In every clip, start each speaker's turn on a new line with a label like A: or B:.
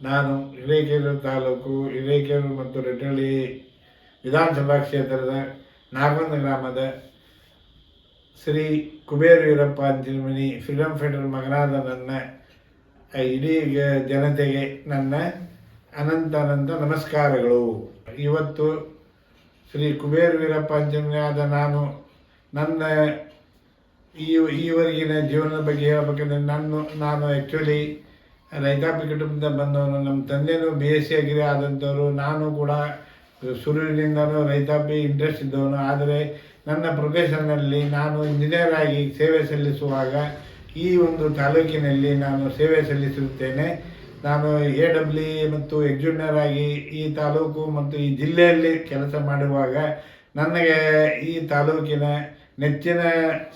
A: ನಾನು ಹಿರೇಕೆರೂರು ತಾಲೂಕು ಹಿರೇಕೆರೂರು ಮತ್ತು ರೆಡ್ಡಳ್ಳಿ ವಿಧಾನಸಭಾ ಕ್ಷೇತ್ರದ ನಾಗವಂದ ಗ್ರಾಮದ ಶ್ರೀ ಕುಬೇರ ವೀರಪ್ಪ ಅಂತಿಮನಿ ಫ್ರೀಡಮ್ ಫೈಟರ್ ಮಗನಾದ ನನ್ನ ಇಡೀ ಜನತೆಗೆ ನನ್ನ ಅನಂತ ನಮಸ್ಕಾರಗಳು. ಇವತ್ತು ಶ್ರೀ ಕುಬೇರ ವೀರಪ್ಪ ಅಂತಿಮನಿ ಆದ ನಾನು ನನ್ನ ಈವರೆಗಿನ ಜೀವನದ ಬಗ್ಗೆ ಹೇಳಬೇಕಂದ್ರೆ ನಾನು ಆ್ಯಕ್ಚುಲಿ ರೈತಾಪಿ ಕುಟುಂಬದಿಂದ ಬಂದವನು. ನಮ್ಮ ತಂದೆನೂ BSc ಅಗ್ರಿ ಆದಂಥವ್ರು. ನಾನು ಕೂಡ ಶುರುವಿನಿಂದನೂ ರೈತಾಪಿ ಇಂಟ್ರೆಸ್ಟ್ ಇದ್ದವನು. ಆದರೆ ನನ್ನ ಪ್ರೊಫೆಷನ್ನಲ್ಲಿ ನಾನು ಇಂಜಿನಿಯರ್ ಆಗಿ ಸೇವೆ ಸಲ್ಲಿಸುವಾಗ ಈ ಒಂದು ತಾಲೂಕಿನಲ್ಲಿ ನಾನು ಸೇವೆ ಸಲ್ಲಿಸುತ್ತೇನೆ. ನಾನು AWE ಮತ್ತು ಎಕ್ಸಿಕ್ಯೂಟಿವ್ ಆಗಿ ಈ ತಾಲೂಕು ಮತ್ತು ಈ ಜಿಲ್ಲೆಯಲ್ಲಿ ಕೆಲಸ ಮಾಡುವಾಗ ನನಗೆ ಈ ತಾಲೂಕಿನ ನೆಚ್ಚಿನ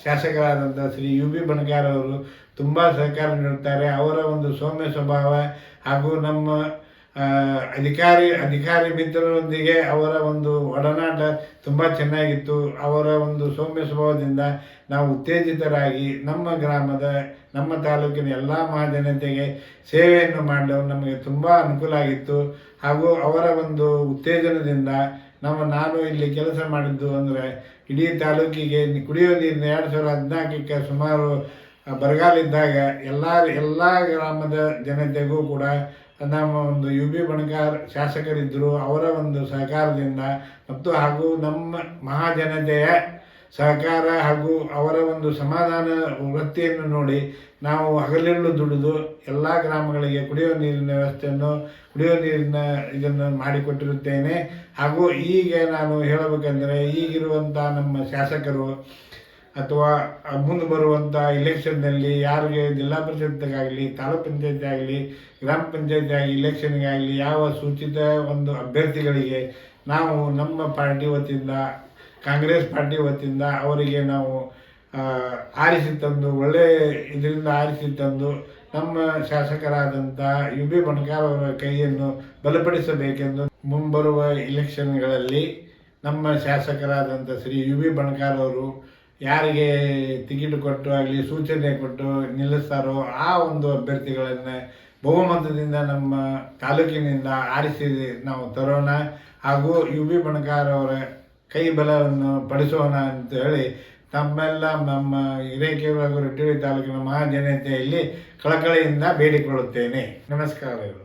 A: ಶಾಸಕರಾದಂಥ ಶ್ರೀ UB ಬಣಕಾರ್ ಅವರು ತುಂಬ ಸಹಕಾರ ನೀಡುತ್ತಾರೆ. ಅವರ ಒಂದು ಸೌಮ್ಯ ಸ್ವಭಾವ ಹಾಗೂ ನಮ್ಮ ಅಧಿಕಾರಿ ಮಿತ್ರರೊಂದಿಗೆ ಅವರ ಒಂದು ಒಡನಾಟ ತುಂಬ ಚೆನ್ನಾಗಿತ್ತು. ಅವರ ಒಂದು ಸೌಮ್ಯ ಸ್ವಭಾವದಿಂದ ನಾವು ಉತ್ತೇಜಿತರಾಗಿ ನಮ್ಮ ತಾಲೂಕಿನ ಎಲ್ಲ ಮಹಾಜನತೆಗೆ ಸೇವೆಯನ್ನು ಮಾಡಲು ನಮಗೆ ತುಂಬ ಅನುಕೂಲ ಆಗಿತ್ತು. ಹಾಗೂ ಅವರ ಒಂದು ಉತ್ತೇಜನದಿಂದ ನಾನು ಇಲ್ಲಿ ಕೆಲಸ ಮಾಡಿದ್ದು ಅಂದರೆ ಇಡೀ ತಾಲೂಕಿಗೆ ಕುಡಿಯುವ ನೀರಿನ 2014ಕ್ಕೆ ಸುಮಾರು ಬರಗಾಲಿದ್ದಾಗ ಎಲ್ಲ ಗ್ರಾಮದ ಜನತೆಗೂ ಕೂಡ ನಮ್ಮ ಒಂದು UB ಬಣಕಾರ್ ಶಾಸಕರಿದ್ದರು. ಅವರ ಒಂದು ಸಹಕಾರದಿಂದ ಮತ್ತು ಹಾಗೂ ನಮ್ಮ ಮಹಾಜನತೆಯ ಸಹಕಾರ ಹಾಗೂ ಅವರ ಒಂದು ಸಮಾಧಾನ ವೃತ್ತಿಯನ್ನು ನೋಡಿ ನಾವು ಹಗಲಿರುಳು ದುಡಿದು ಎಲ್ಲ ಗ್ರಾಮಗಳಿಗೆ ಕುಡಿಯುವ ನೀರಿನ ವ್ಯವಸ್ಥೆಯನ್ನು ಇದನ್ನು ಮಾಡಿಕೊಟ್ಟಿರುತ್ತೇನೆ. ಹಾಗೂ ಈಗ ನಾನು ಹೇಳಬೇಕಂದರೆ ಈಗಿರುವಂಥ ನಮ್ಮ ಶಾಸಕರು ಅಥವಾ ಮುಂದೆ ಬರುವಂಥ ಇಲೆಕ್ಷನ್ನಲ್ಲಿ ಯಾರಿಗೆ ಜಿಲ್ಲಾ ಪರಿಷತ್ಗಾಗಲಿ ತಾಲೂಕು ಪಂಚಾಯತಿ ಆಗಲಿ ಗ್ರಾಮ ಪಂಚಾಯತಿ ಆಗಿ ಇಲೆಕ್ಷನ್ಗಾಗಲಿ ಯಾವ ಸೂಚಿತ ಒಂದು ಅಭ್ಯರ್ಥಿಗಳಿಗೆ ನಾವು ನಮ್ಮ ಪಾರ್ಟಿ ವತಿಯಿಂದ ಕಾಂಗ್ರೆಸ್ ಪಾರ್ಟಿ ವತಿಯಿಂದ ಅವರಿಗೆ ನಾವು ಆರಿಸಿ ತಂದು ಇದರಿಂದ ಆರಿಸಿ ತಂದು ನಮ್ಮ ಶಾಸಕರಾದಂಥ UB ಬಣಕಾರ್ ಅವರ ಕೈಯನ್ನು ಬಲಪಡಿಸಬೇಕೆಂದು ಮುಂಬರುವ ಇಲೆಕ್ಷನ್ಗಳಲ್ಲಿ ನಮ್ಮ ಶಾಸಕರಾದಂಥ ಶ್ರೀ UB ಬಣಕಾರ್ ಅವರು ಯಾರಿಗೆ ಟಿಕೆಟ್ ಕೊಟ್ಟು ಆಗಲಿ ಸೂಚನೆ ಕೊಟ್ಟು ನಿಲ್ಲಿಸ್ತಾರೋ ಆ ಒಂದು ಅಭ್ಯರ್ಥಿಗಳನ್ನು ಬಹುಮತದಿಂದ ನಮ್ಮ ತಾಲೂಕಿನಿಂದ ಆರಿಸಿ ನಾವು ತರೋಣ. ಹಾಗೂ UB ಬಣಕಾರ್ ಅವರ ಕೈ ಬಲವನ್ನು ಪಡಿಸೋಣ ಅಂತ ಹೇಳಿ ನಮ್ಮ ಹಿರೇಕೆರೂರು ಹಾಗೂ ರೆಡ್ಡಳ್ಳಿ ತಾಲೂಕಿನ ಮಹಾಜನತೆಯಲ್ಲಿ ಕಳಕಳಿಯಿಂದ ಬೇಡಿಕೊಳ್ಳುತ್ತೇನೆ. ನಮಸ್ಕಾರಗಳು.